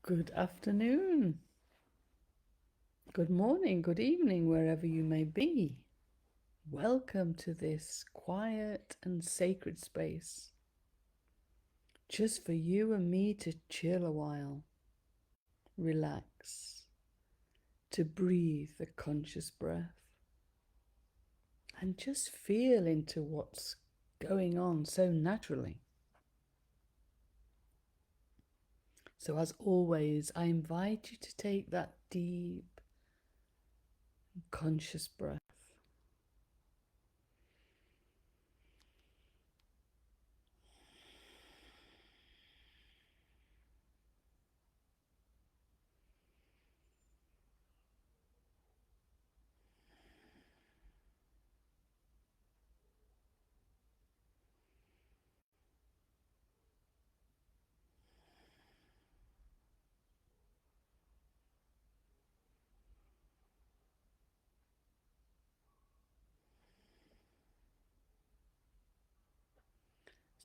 Good afternoon, good morning, good evening, wherever you may be. Welcome to this quiet and sacred space, just for you and me to chill a while, relax, to breathe the conscious breath, and just feel into what's going on so naturally. So as always, I invite you to take that deep, conscious breath.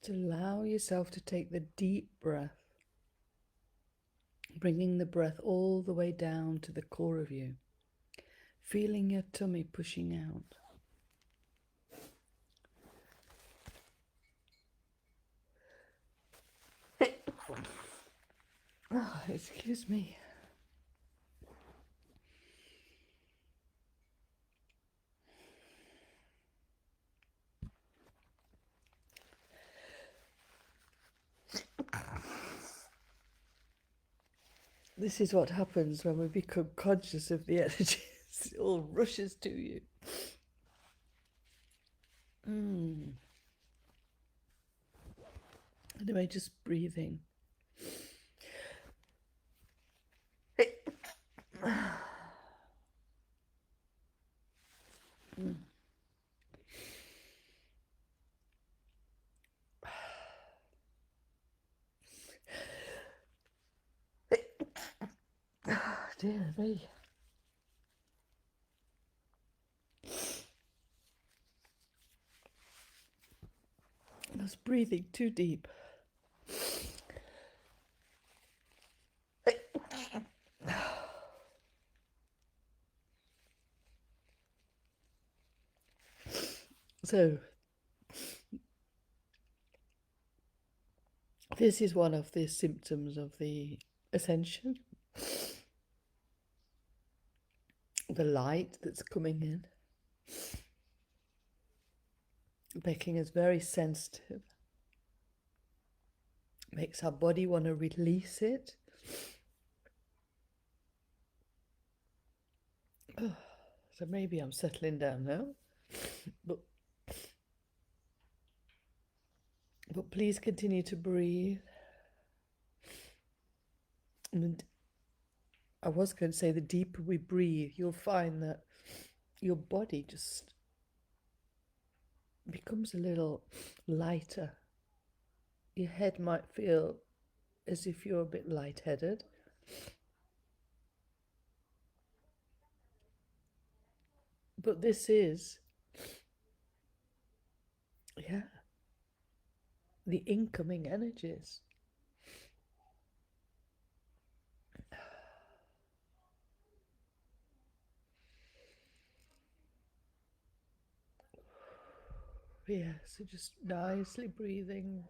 Just allow yourself to take the deep breath, bringing the breath all the way down to the core of you, feeling your tummy pushing out. Oh, excuse me. This is what happens when we become conscious of the energies. It all rushes to you. Anyway, just breathing. Dear me. I was breathing too deep. So, this is one of the symptoms of the ascension. The light that's coming in, making us very sensitive, makes our body want to release it. Oh, so maybe I'm settling down now, but please continue to breathe. And I was going to say, the deeper we breathe, you'll find that your body just becomes a little lighter. Your head might feel as if you're a bit lightheaded. But this is, the incoming energies. Yeah, so just nicely breathing.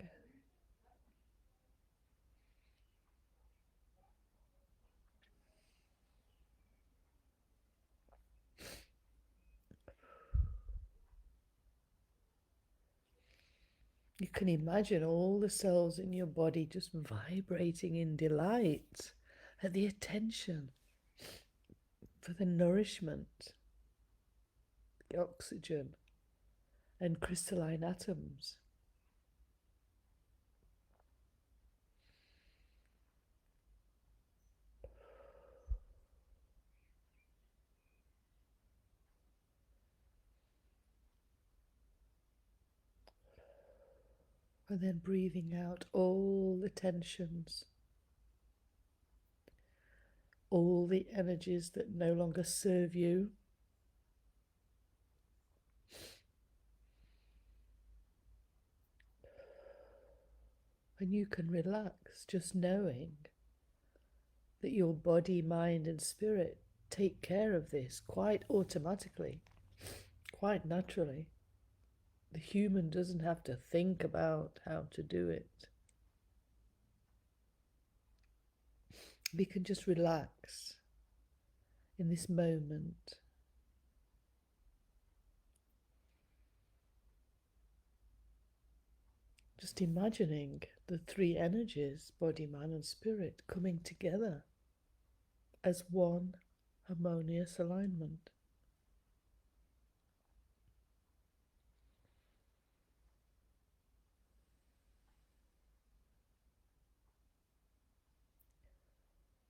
You can imagine all the cells in your body just vibrating in delight at the attention for the nourishment, the oxygen, and crystalline atoms. And then breathing out all the tensions, all the energies that no longer serve you. And you can relax just knowing that your body, mind, and spirit take care of this quite automatically, quite naturally. The human doesn't have to think about how to do it. We can just relax in this moment. Just imagining the three energies, body, mind, and spirit, coming together as one harmonious alignment.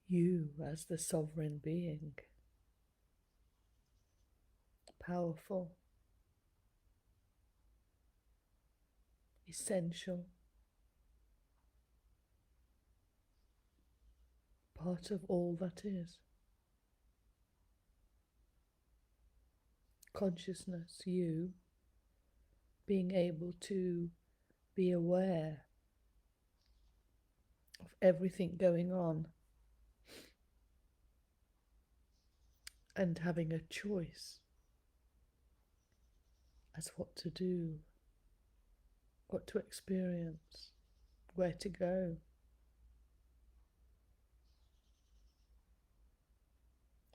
You as the sovereign being, powerful, essential, part of all that is. Consciousness, you being able to be aware of everything going on and having a choice as what to do, what to experience, where to go.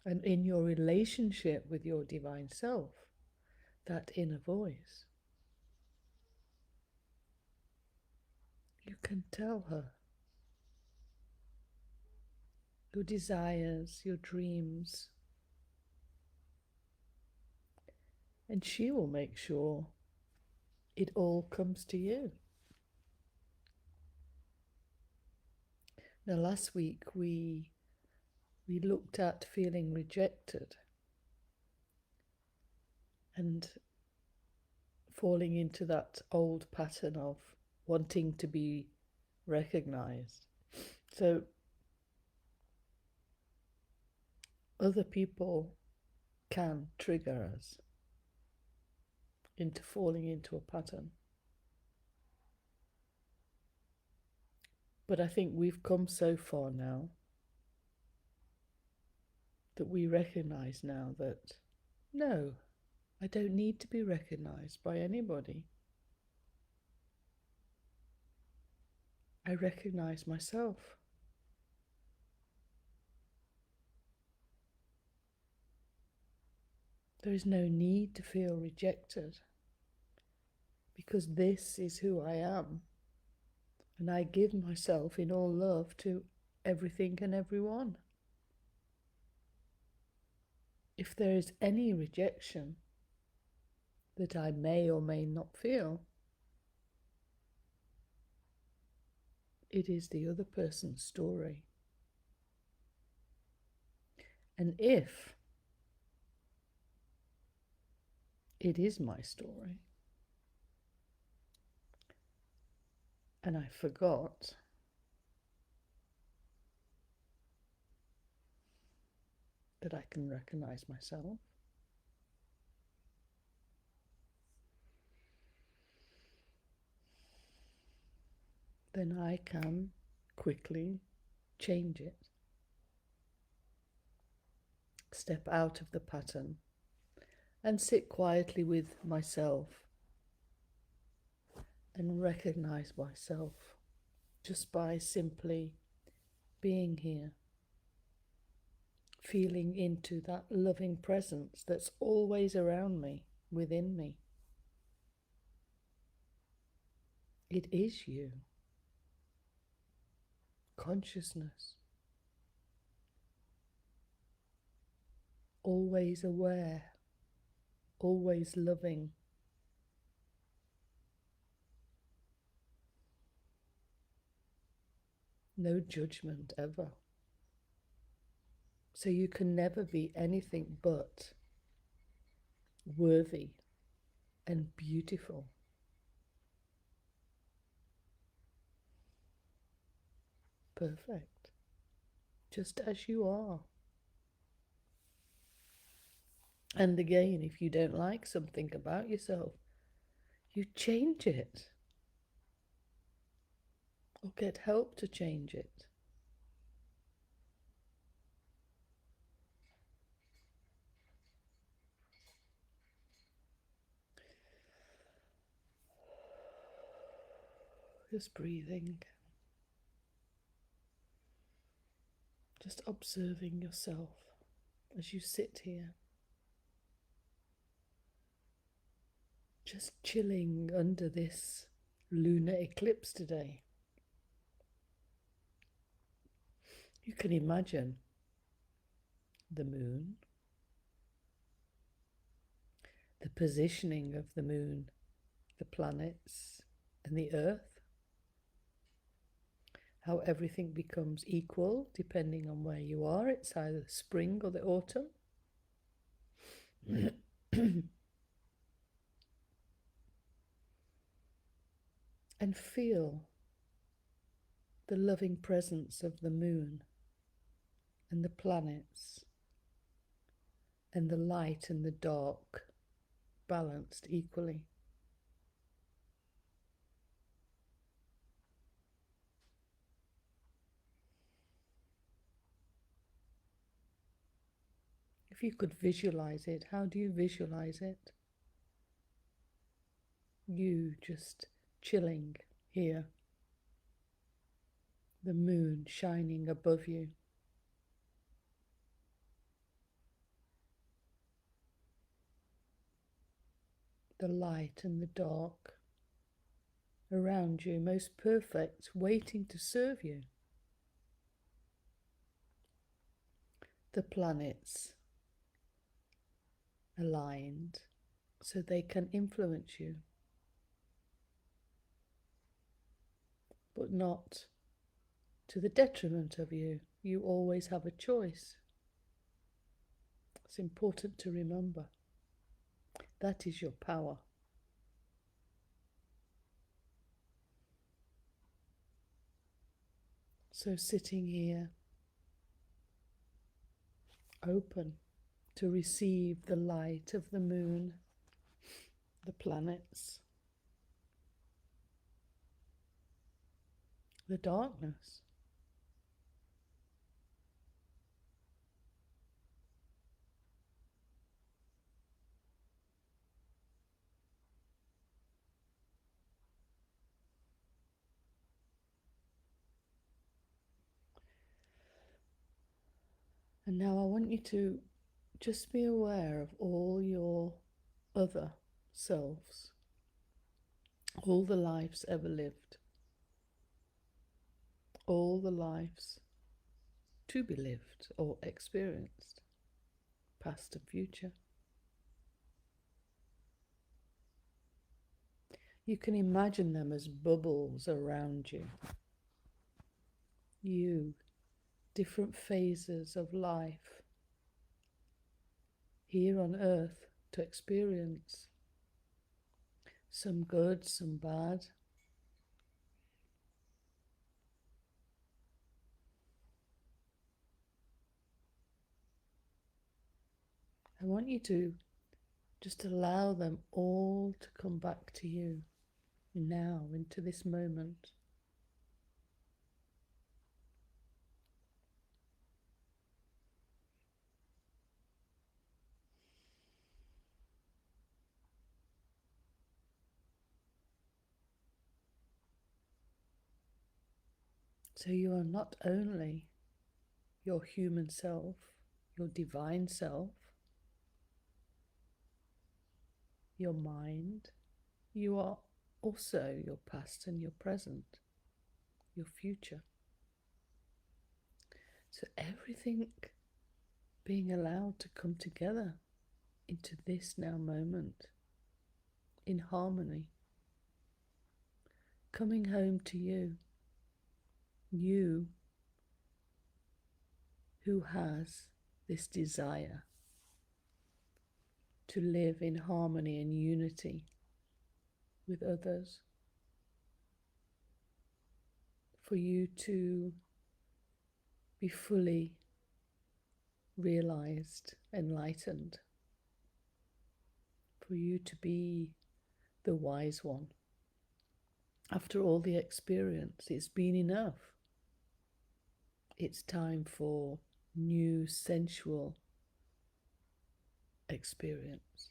And in your relationship with your divine self, that inner voice, you can tell her your desires, your dreams, and she will make sure it all comes to you. Now, last week we looked at feeling rejected and falling into that old pattern of wanting to be recognized. So other people can trigger us into falling into a pattern. But I think we've come so far now that we recognize now that, no, I don't need to be recognized by anybody. I recognize myself. There is no need to feel rejected because this is who I am. And I give myself in all love to everything and everyone. If there is any rejection that I may or may not feel, it is the other person's story. And if it is my story, and I forgot, that I can recognize myself, then I can quickly change it. Step out of the pattern and sit quietly with myself and recognize myself just by simply being here, feeling into that loving presence that's always around me, within me. It is you. Consciousness. Always aware, always loving. No judgment ever. So you can never be anything but worthy and beautiful. Perfect. Just as you are. And again, if you don't like something about yourself, you change it. Or get help to change it. Just breathing, just observing yourself as you sit here, just chilling under this lunar eclipse today. You can imagine the moon, the positioning of the moon, the planets, and the earth, how everything becomes equal depending on where you are. It's either the spring or the autumn. And feel the loving presence of the moon and the planets and the light and the dark balanced equally. If you could visualize it, how do you visualize it? You just chilling here, the moon shining above you. The light and the dark around you, most perfect, waiting to serve you. The planets aligned so they can influence you, but not to the detriment of you. You always have a choice. It's important to remember. That is your power. So sitting here, open to receive the light of the moon, the planets, the darkness. And now I want you to just be aware of all your other selves, all the lives ever lived, all the lives to be lived or experienced, past and future. You can imagine them as bubbles around you. You, different phases of life here on earth to experience, some good, some bad. I want you to just allow them all to come back to you now, into this moment. So you are not only your human self, your divine self, your mind, you are also your past and your present, your future. So everything being allowed to come together into this now moment in harmony, coming home to you, you who has this desire to live in harmony and unity with others, for you to be fully realized, enlightened, for you to be the wise one. After all the experience, it's been enough. It's time for new sensual experience,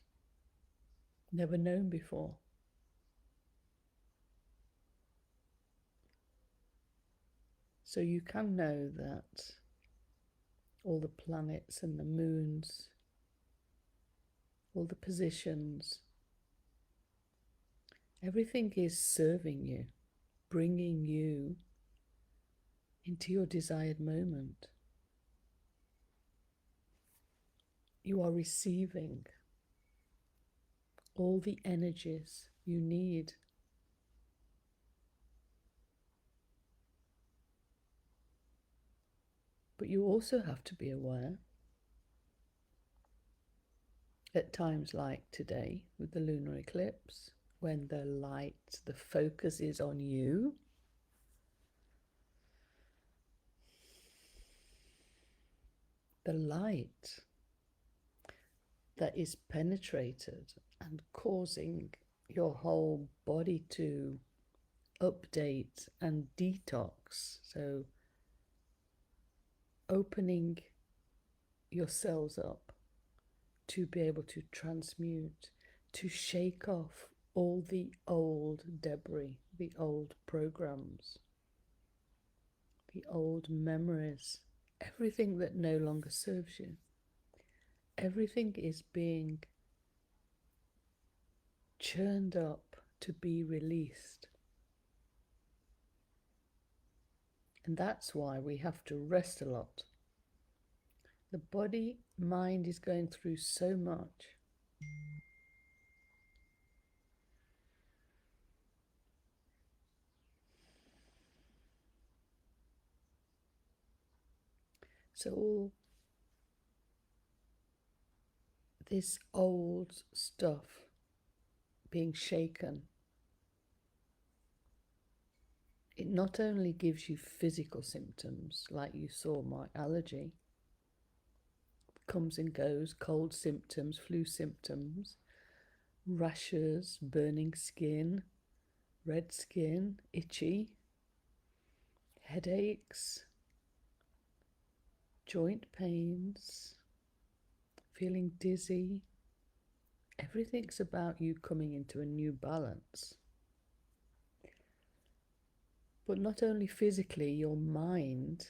never known before. So you can know that all the planets and the moons, all the positions, everything is serving you, bringing you into your desired moment. You are receiving all the energies you need. But you also have to be aware at times like today with the lunar eclipse, when the light, the focus is on you, the light that is penetrated and causing your whole body to update and detox. So opening your cells up to be able to transmute, to shake off all the old debris, the old programs, the old memories, everything that no longer serves you. Everything is being churned up to be released. And that's why we have to rest a lot. The body, mind is going through so much. So all this old stuff being shaken, it not only gives you physical symptoms, like you saw my allergy, comes and goes, cold symptoms, flu symptoms, rashes, burning skin, red skin, itchy, headaches, joint pains, feeling dizzy. Everything's about you coming into a new balance. But not only physically, your mind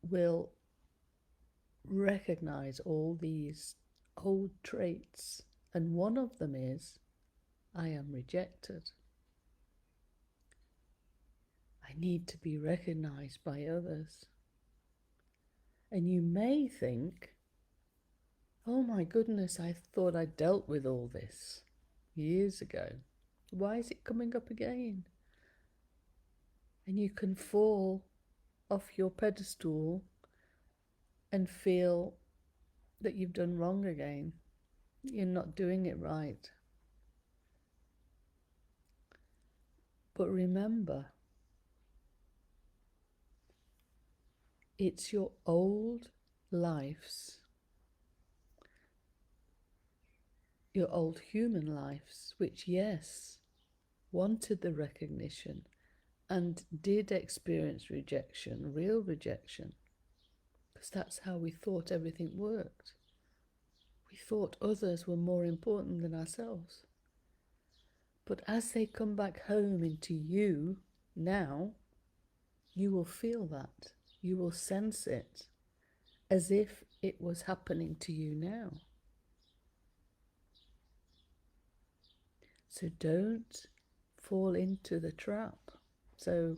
will recognize all these old traits. And one of them is, I am rejected. I need to be recognized by others. And you may think, oh my goodness, I thought I dealt with all this years ago. Why is it coming up again? And you can fall off your pedestal and feel that you've done wrong again. You're not doing it right. But remember, it's your old lives, your old human lives, which, yes, wanted the recognition and did experience rejection, real rejection, because that's how we thought everything worked. We thought others were more important than ourselves. But as they come back home into you now, you will feel that. You will sense it as if it was happening to you now. So don't fall into the trap. So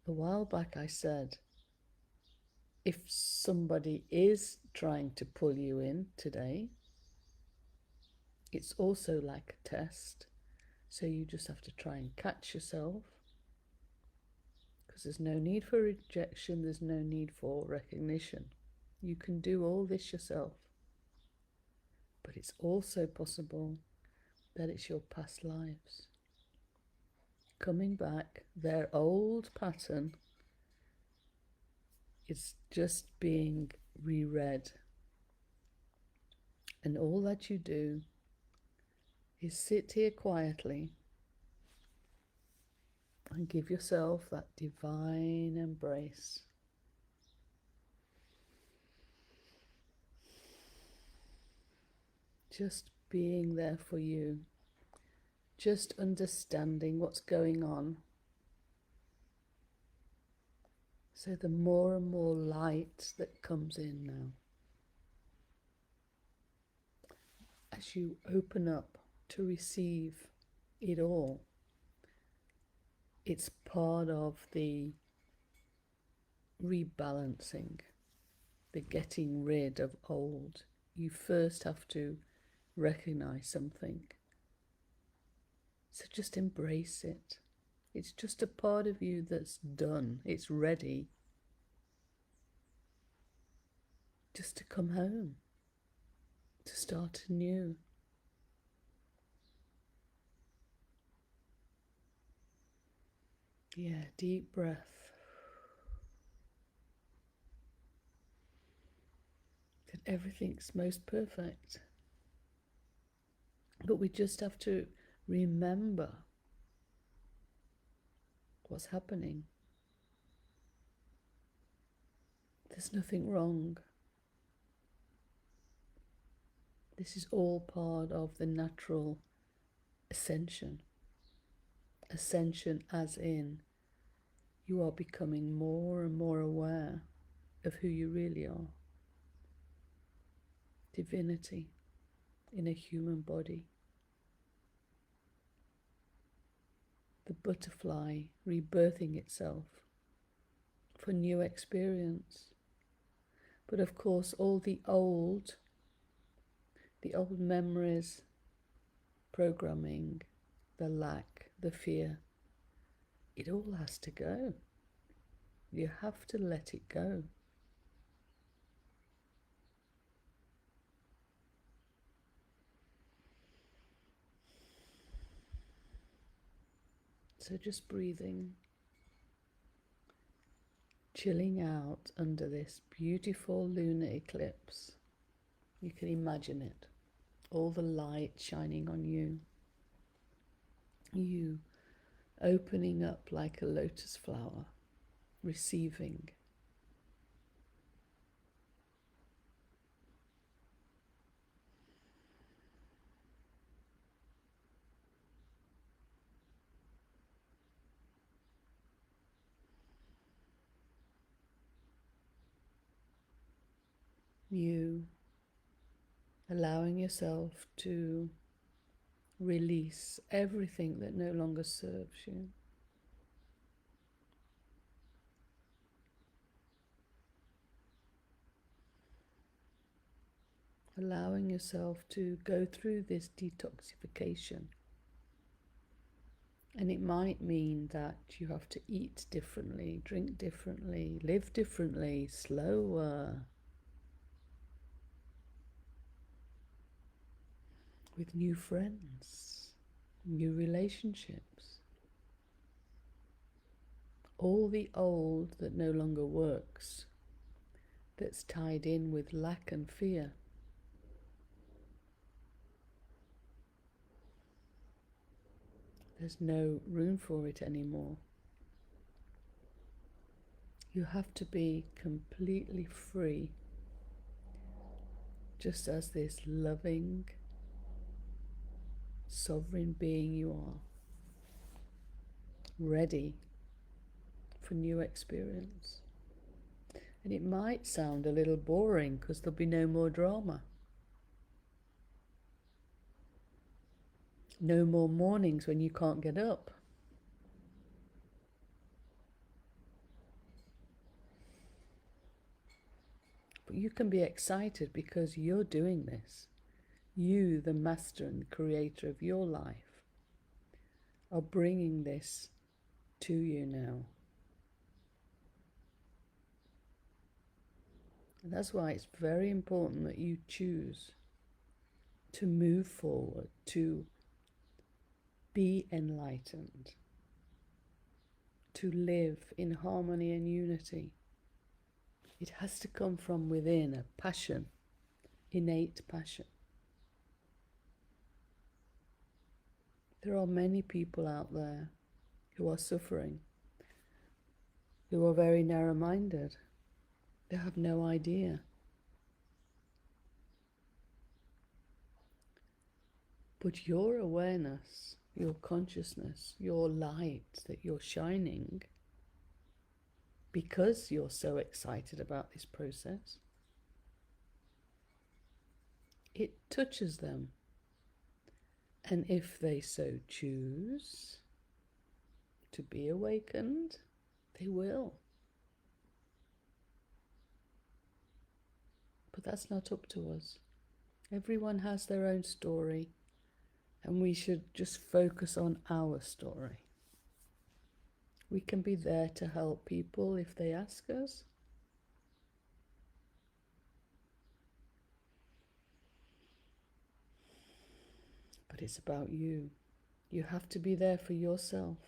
a while back I said, if somebody is trying to pull you in today, it's also like a test. So you just have to try and catch yourself, because there's no need for rejection, there's no need for recognition. You can do all this yourself. But it's also possible that it's your past lives coming back. Their old pattern is just being reread. And all that you do is sit here quietly and give yourself that divine embrace. Just being there for you, just understanding what's going on, So the more and more light that comes in now, as you open up to receive it all, it's part of the rebalancing, the getting rid of old. You first have to recognize something. So just embrace it. It's just a part of you that's done. It's ready just to come home, to start anew. Yeah, deep breath. That everything's most perfect. But we just have to remember what's happening. There's nothing wrong. This is all part of the natural ascension. Ascension as in you are becoming more and more aware of who you really are. Divinity in a human body. The butterfly rebirthing itself for new experience. But of course, all the old memories, programming, the lack, the fear, it all has to go. You have to let it go. So just breathing, chilling out under this beautiful lunar eclipse. You can imagine it, all the light shining on you. You opening up like a lotus flower, receiving. You allowing yourself to release everything that no longer serves you. Allowing yourself to go through this detoxification. And it might mean that you have to eat differently, drink differently, live differently, slower, with new friends, new relationships. All the old that no longer works, that's tied in with lack and fear. There's no room for it anymore. You have to be completely free, just as this loving, sovereign being you are, ready for new experience. And it might sound a little boring because there'll be no more drama. No more mornings when you can't get up. But you can be excited because you're doing this. You, the master and the creator of your life, are bringing this to you now. And that's why it's very important that you choose to move forward, to be enlightened, to live in harmony and unity. It has to come from within, a passion, innate passion. There are many people out there who are suffering, who are very narrow-minded. They have no idea. But your awareness, your consciousness, your light that you're shining because you're so excited about this process, it touches them. And if they so choose to be awakened, they will. But that's not up to us. Everyone has their own story, and we should just focus on our story. We can be there to help people if they ask us. But it's about you. You have to be there for yourself,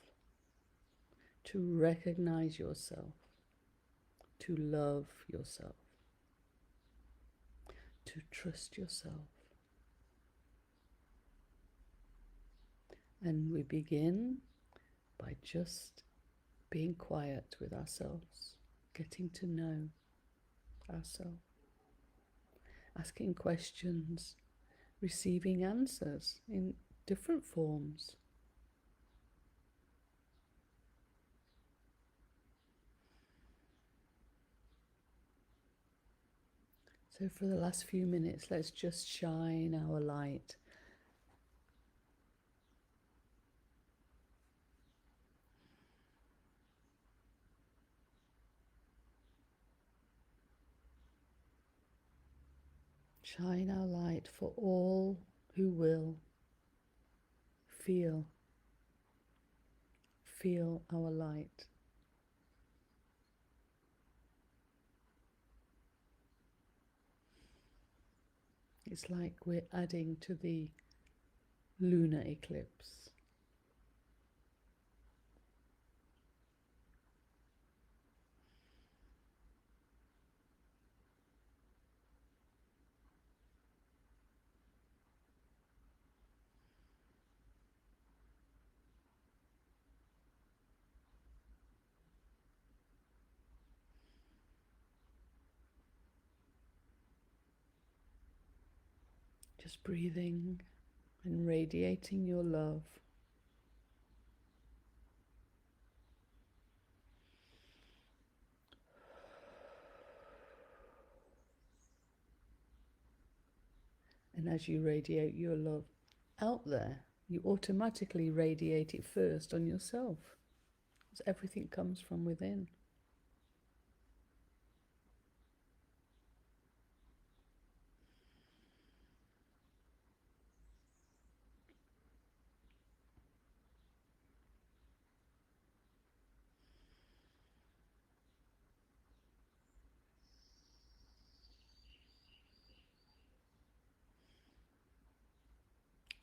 to recognize yourself, to love yourself, to trust yourself. And we begin by just being quiet with ourselves, getting to know ourselves, asking questions, receiving answers in different forms. So for the last few minutes, let's just shine our light. Shine our light for all who will feel our light. It's like we're adding to the lunar eclipse. Just breathing and radiating your love. And as you radiate your love out there, you automatically radiate it first on yourself, because everything comes from within.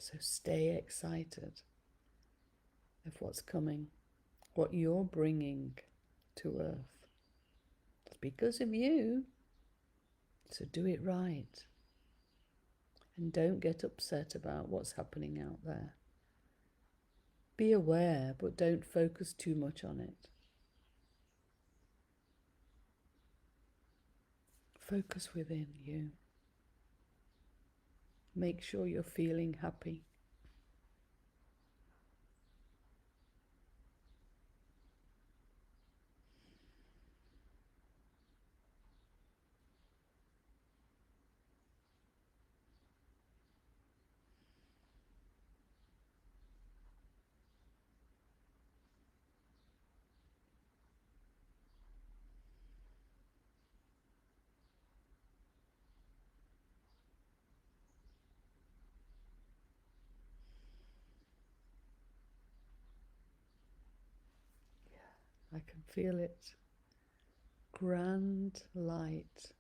So stay excited of what's coming, what you're bringing to Earth. It's because of you. So do it right. And don't get upset about what's happening out there. Be aware, but don't focus too much on it. Focus within you. Make sure you're feeling happy. I can feel it. Grand light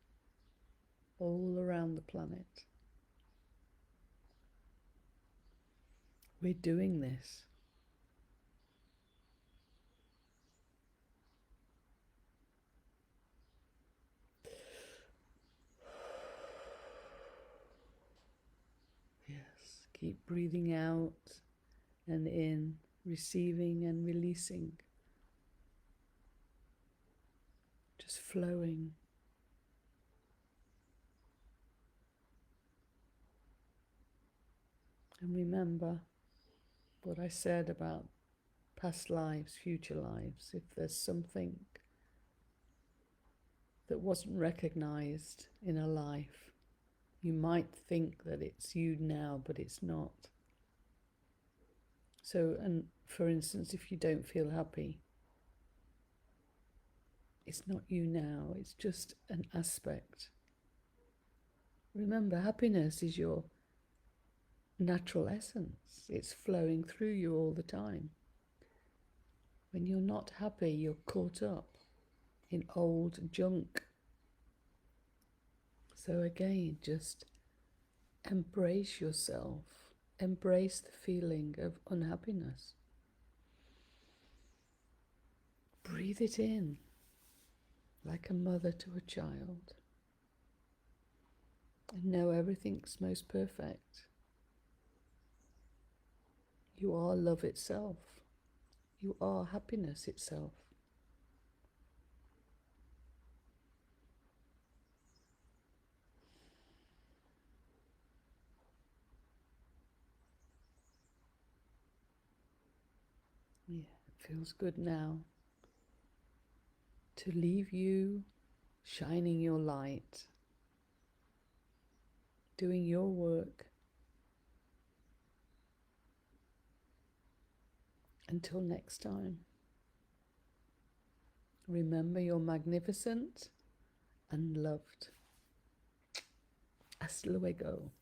all around the planet. We're doing this. Yes, keep breathing out and in, receiving and releasing. Just flowing. And remember what I said about past lives, future lives. If there's something that wasn't recognized in a life. You might think that it's you now, but it's not. So, and for instance, if you don't feel happy, it's not you now, it's just an aspect. Remember, happiness is your natural essence. It's flowing through you all the time. When you're not happy, you're caught up in old junk. So again, just embrace yourself. Embrace the feeling of unhappiness. Breathe it in like a mother to a child. And know everything's most perfect. You are love itself. You are happiness itself. Yeah, it feels good now to leave you shining your light, doing your work. Until next time, remember you're magnificent and loved. Hasta luego.